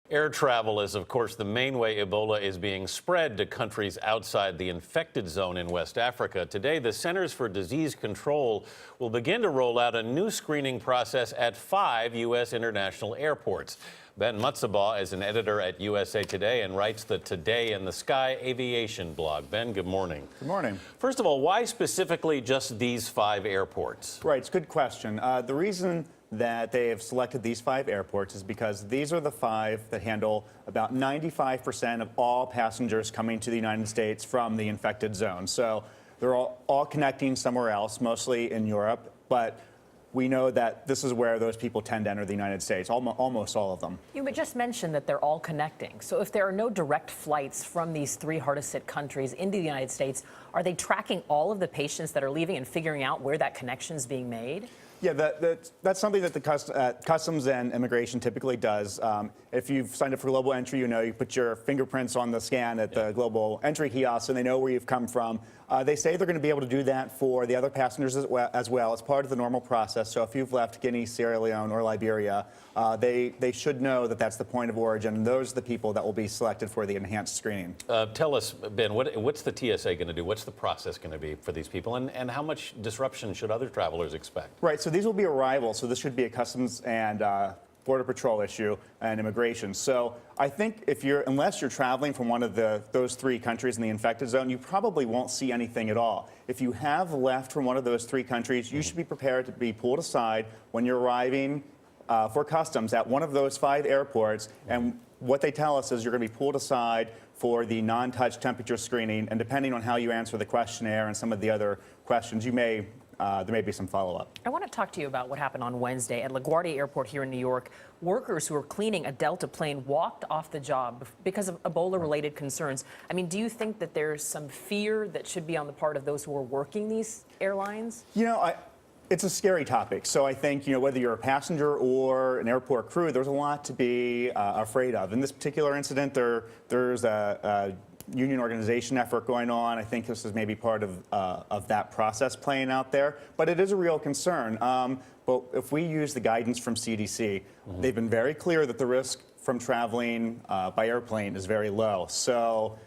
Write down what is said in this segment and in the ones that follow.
Air travel is, of course, the main way Ebola is being spread to countries outside the infected zone in West Africa. Today, the Centers for Disease Control will begin to roll out a new screening process at 5 U.S. international airports. Ben Mutzabaugh is an editor at USA Today and writes the Today in the Sky aviation blog. Ben, good morning. Good morning. First of all, why specifically just these 5 airports? Right, it's a good question. The reason that they have selected these 5 airports is because these are the 5 that handle about 95% of all passengers coming to the United States from the infected zone. So they're all connecting somewhere else, mostly in Europe, but we know that this is where those people tend to enter the United States, almost all of them. You just mentioned that they're all connecting. So if there are no direct flights from these 3 hardest hit countries into the United States, are they tracking all of the patients that are leaving and figuring out where that connection is being made? Yeah, that's something that the Customs and Immigration typically does. If you've signed up for Global Entry, you put your fingerprints on the scan at the Global Entry kiosk, and they know where you've come from. They say they're going to be able to do that for the other passengers as well as part of the normal process. So if you've left Guinea, Sierra Leone, or Liberia, they should know that that's the point of origin, and those are the people that will be selected for the enhanced screening. Tell us, Ben, what's the TSA going to do? What's the process going to be for these people, and how much disruption should other travelers expect? Right, so these will be arrivals, so this should be a Customs and Border Patrol issue and immigration. So I think unless you're traveling from one of those 3 countries in the infected zone, you probably won't see anything at all. If you have left from one of those 3 countries, you should be prepared to be pulled aside when you're arriving for customs at one of those 5 airports. And what they tell us is you're going to be pulled aside for the non-touch temperature screening, and depending on how you answer the questionnaire and some of the other questions, there may be some follow-up. I want to talk to you about what happened on Wednesday at LaGuardia Airport here in New York. Workers who were cleaning a Delta plane walked off the job because of Ebola-related concerns. I mean, do you think that there's some fear that should be on the part of those who are working these airlines? It's a scary topic. So I think, whether you're a passenger or an airport crew, there's a lot to be afraid of. In this particular incident, there's a union organization effort going on. I think this is maybe part of that process playing out there, but it is a real concern. But if we use the guidance from CDC, they've been very clear that the risk from traveling by airplane is very low. So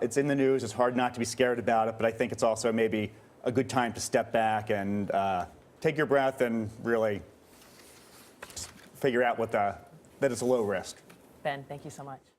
it's in the news. It's hard not to be scared about it, but I think it's also maybe a good time to step back and take your breath and really figure out that it's a low risk. Ben, thank you so much.